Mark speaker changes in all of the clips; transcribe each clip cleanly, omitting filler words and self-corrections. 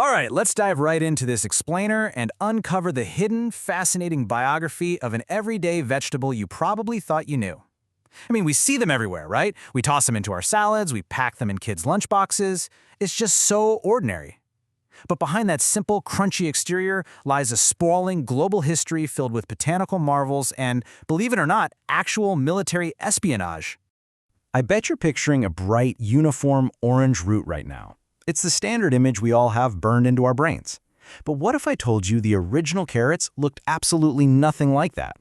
Speaker 1: All right, let's dive right into this explainer and uncover the hidden, fascinating biography of an everyday vegetable you probably thought you knew. I mean, we see them everywhere, right? We toss them into our salads, we pack them in kids' lunchboxes. It's just so ordinary. But behind that simple, crunchy exterior lies a sprawling global history filled with botanical marvels and, believe it or not, actual military espionage. I bet you're picturing a bright, uniform orange root right now. It's the standard image we all have burned into our brains. But what if I told you the original carrots looked absolutely nothing like that?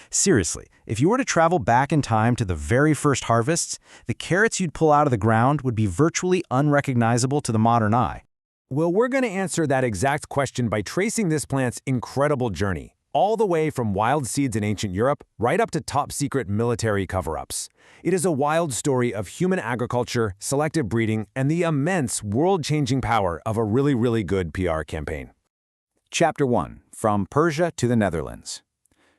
Speaker 1: Seriously, if you were to travel back in time to the very first harvests, the carrots you'd pull out of the ground would be virtually unrecognizable to the modern eye.
Speaker 2: Well, we're going to answer that exact question by tracing this plant's incredible journey, all the way from wild seeds in ancient Europe right up to top-secret military cover-ups. It is a wild story of human agriculture, selective breeding, and the immense world-changing power of a really good PR campaign.
Speaker 1: Chapter 1. From Persia to the Netherlands.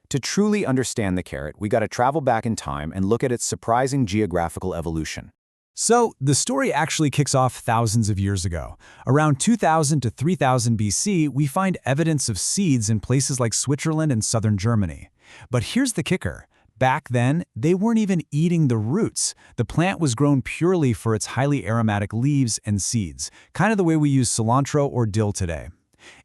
Speaker 1: To truly understand the carrot, we got to travel back in time and look at its surprising geographical evolution.
Speaker 3: So, the story actually kicks off thousands of years ago. Around 2000 to 3000 BC, we find evidence of seeds in places like Switzerland and southern Germany. But here's the kicker. Back then, they weren't even eating the roots. The plant was grown purely for its highly aromatic leaves and seeds, kind of the way we use cilantro or dill today.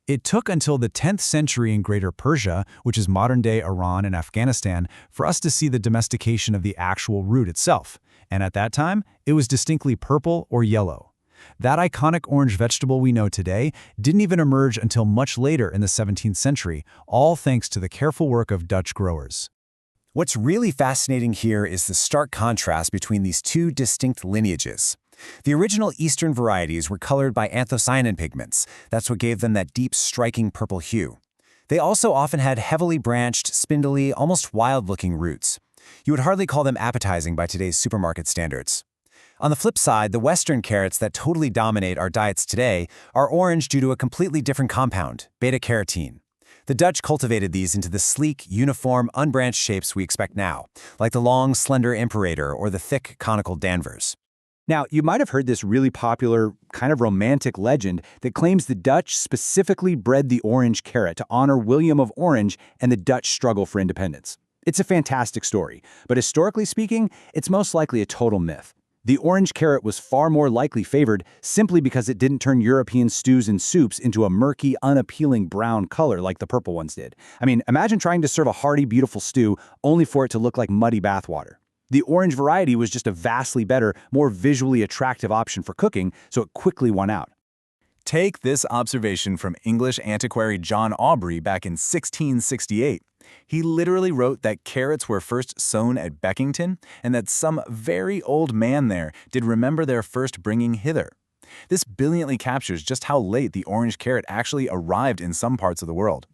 Speaker 3: It took until the 10th century in Greater Persia, which is modern-day Iran and Afghanistan, for us to see the domestication of the actual root itself. And at that time, it was distinctly purple or yellow. That iconic orange vegetable we know today didn't even emerge until much later in the 17th century, all thanks to the careful work of Dutch growers.
Speaker 1: What's really fascinating here is the stark contrast between these two distinct lineages. The original Eastern varieties were colored by anthocyanin pigments. That's what gave them that deep, striking purple hue. They also often had heavily branched, spindly, almost wild-looking roots. You would hardly call them appetizing by today's supermarket standards. On the flip side, the Western carrots that totally dominate our diets today are orange due to a completely different compound, beta-carotene. The Dutch cultivated these into the sleek, uniform, unbranched shapes we expect now, like the long, slender imperator or the thick, conical Danvers. Now, you might have heard this really popular, kind of romantic legend that claims the Dutch specifically bred the orange carrot to honor William of Orange and the Dutch struggle for independence. It's a fantastic story, but historically speaking, it's most likely a total myth. The orange carrot was far more likely favored simply because it didn't turn European stews and soups into a murky, unappealing brown color like the purple ones did. I mean, imagine trying to serve a hearty, beautiful stew only for it to look like muddy bathwater. The orange variety was just a vastly better, more visually attractive option for cooking, so it quickly won out.
Speaker 3: Take this observation from English antiquary John Aubrey back in 1668. He literally wrote that carrots were first sown at Beckington and that some very old man there did remember their first bringing hither. This brilliantly captures just how late the orange carrot actually arrived in some parts of the world.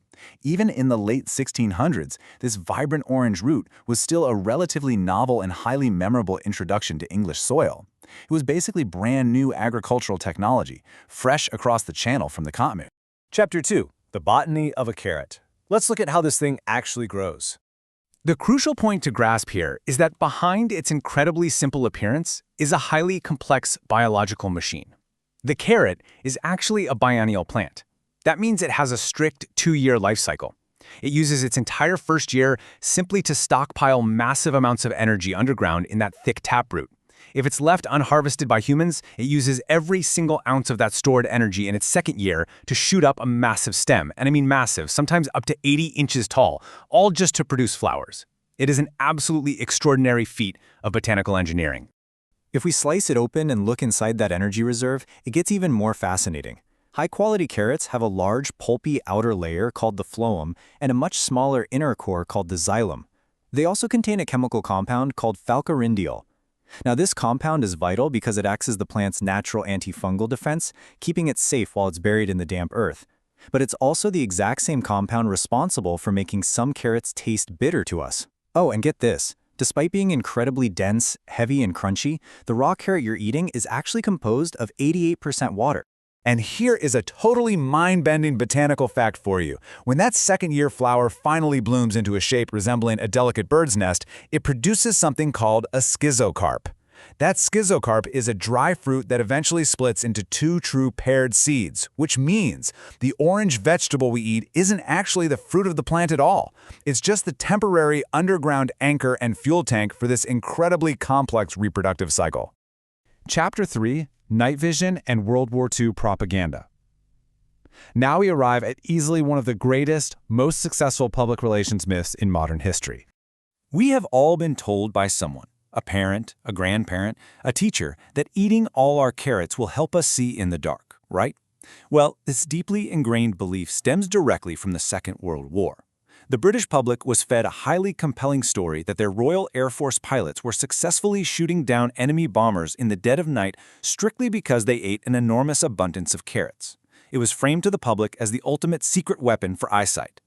Speaker 3: Even in the late 1600s, this vibrant orange root was still a relatively novel and highly memorable introduction to English soil. It was basically brand new agricultural technology, fresh across the channel from the continent.
Speaker 1: Chapter 2. The Botany of a Carrot. Let's look at how this thing actually grows.
Speaker 3: The crucial point to grasp here is that behind its incredibly simple appearance is a highly complex biological machine. The carrot is actually a biennial plant. That means it has a strict 2-year life cycle. It uses its entire first year simply to stockpile massive amounts of energy underground in that thick taproot. If it's left unharvested by humans, it uses every single ounce of that stored energy in its second year to shoot up a massive stem, and I mean massive, sometimes up to 80 inches tall, all just to produce flowers. It is an absolutely extraordinary feat of botanical engineering.
Speaker 1: If we slice it open and look inside that energy reserve, it gets even more fascinating. High-quality carrots have a large, pulpy outer layer called the phloem and a much smaller inner core called the xylem. They also contain a chemical compound called falcarindiol. Now, this compound is vital because it acts as the plant's natural antifungal defense, keeping it safe while it's buried in the damp earth. But it's also the exact same compound responsible for making some carrots taste bitter to us. Oh, and get this. Despite being incredibly dense, heavy, and crunchy, the raw carrot you're eating is actually composed of 88% water.
Speaker 2: And here is a totally mind-bending botanical fact for you. When that second-year flower finally blooms into a shape resembling a delicate bird's nest, it produces something called a schizocarp. That schizocarp is a dry fruit that eventually splits into two true paired seeds, which means the orange vegetable we eat isn't actually the fruit of the plant at all. It's just the temporary underground anchor and fuel tank for this incredibly complex reproductive cycle. Chapter 3: Night Vision and World War II Propaganda. Now we arrive at easily one of the greatest, most successful public relations myths in modern history.
Speaker 1: We have all been told by someone, a parent, a grandparent, a teacher, that eating all our carrots will help us see in the dark, right? Well, this deeply ingrained belief stems directly from the Second World War. The British public was fed a highly compelling story that their Royal Air Force pilots were successfully shooting down enemy bombers in the dead of night strictly because they ate an enormous abundance of carrots. It was framed to the public as the ultimate secret weapon for eyesight.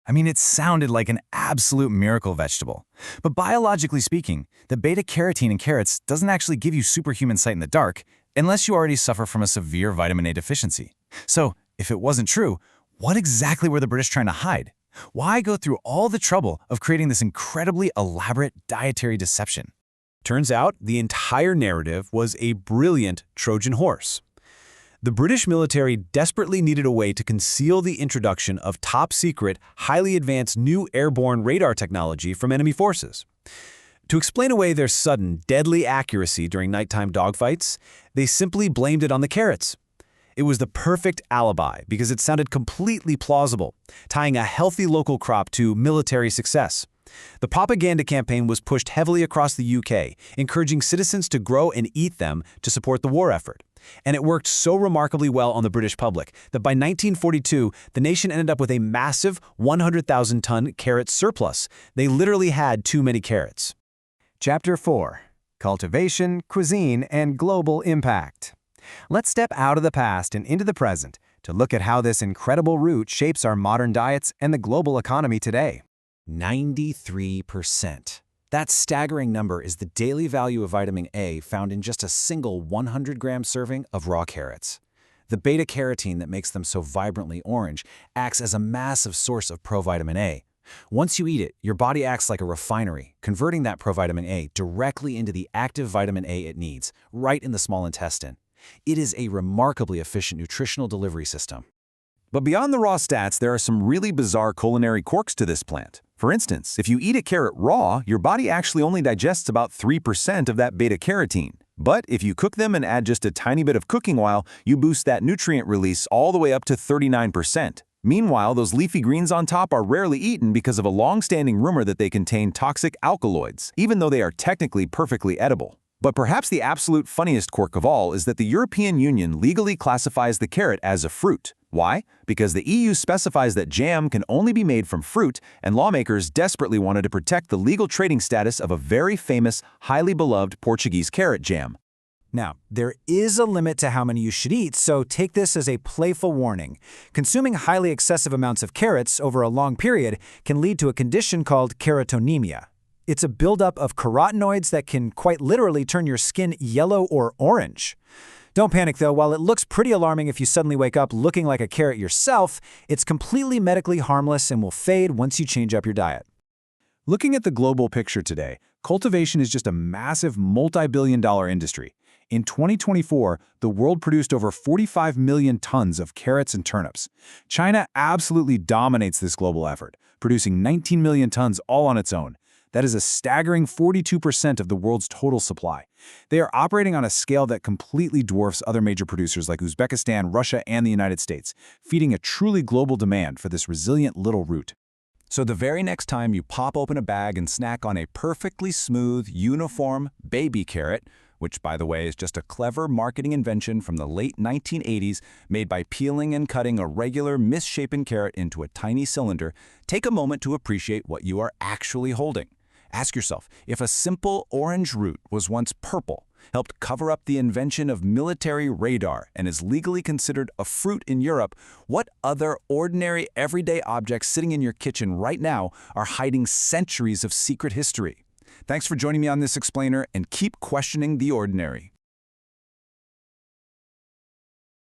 Speaker 3: I mean, it sounded like an absolute miracle vegetable. But biologically speaking, the beta-carotene in carrots doesn't actually give you superhuman sight in the dark unless you already suffer from a severe vitamin A deficiency. So, if it wasn't true, what exactly were the British trying to hide? Why go through all the trouble of creating this incredibly elaborate dietary deception?
Speaker 2: Turns out the entire narrative was a brilliant Trojan horse. The British military desperately needed a way to conceal the introduction of top-secret, highly advanced new airborne radar technology from enemy forces. To explain away their sudden, deadly accuracy during nighttime dogfights, they simply blamed it on the carrots. It was the perfect alibi because it sounded completely plausible, tying a healthy local crop to military success. The propaganda campaign was pushed heavily across the UK, encouraging citizens to grow and eat them to support the war effort. And it worked so remarkably well on the British public that by 1942, the nation ended up with a massive 100,000-ton carrot surplus. They literally had too many carrots.
Speaker 3: Chapter 4: Cultivation, Cuisine, and Global Impact. Let's step out of the past and into the present to look at how this incredible root shapes our modern diets and the global economy today.
Speaker 1: 93%. That staggering number is the daily value of vitamin A found in just a single 100-gram serving of raw carrots. The beta-carotene that makes them so vibrantly orange acts as a massive source of provitamin A. Once you eat it, your body acts like a refinery, converting that provitamin A directly into the active vitamin A it needs, right in the small intestine. It is a remarkably efficient nutritional delivery system.
Speaker 2: But beyond the raw stats, there are some really bizarre culinary quirks to this plant. For instance, if you eat a carrot raw, your body actually only digests about 3% of that beta-carotene. But if you cook them and add just a tiny bit of cooking oil, you boost that nutrient release all the way up to 39%. Meanwhile, those leafy greens on top are rarely eaten because of a long-standing rumor that they contain toxic alkaloids, even though they are technically perfectly edible. But perhaps the absolute funniest quirk of all is that the European Union legally classifies the carrot as a fruit. Why? Because the EU specifies that jam can only be made from fruit, and lawmakers desperately wanted to protect the legal trading status of a very famous, highly beloved Portuguese carrot jam.
Speaker 3: Now, there is a limit to how many you should eat, so take this as a playful warning. Consuming highly excessive amounts of carrots over a long period can lead to a condition called carotonemia. It's a buildup of carotenoids that can quite literally turn your skin yellow or orange. Don't panic though, while it looks pretty alarming if you suddenly wake up looking like a carrot yourself, it's completely medically harmless and will fade once you change up your diet.
Speaker 2: Looking at the global picture today, cultivation is just a massive multi-billion-dollar industry. In 2024, the world produced over 45 million tons of carrots and turnips. China absolutely dominates this global effort, producing 19 million tons all on its own. That is a staggering 42% of the world's total supply. They are operating on a scale that completely dwarfs other major producers like Uzbekistan, Russia, and the United States, feeding a truly global demand for this resilient little root.
Speaker 1: So the very next time you pop open a bag and snack on a perfectly smooth, uniform baby carrot, which, by the way, is just a clever marketing invention from the late 1980s made by peeling and cutting a regular misshapen carrot into a tiny cylinder, take a moment to appreciate what you are actually holding. Ask yourself, if a simple orange root was once purple, helped cover up the invention of military radar, and is legally considered a fruit in Europe, what other ordinary, everyday objects sitting in your kitchen right now are hiding centuries of secret history? Thanks for joining me on this explainer, and keep questioning the ordinary.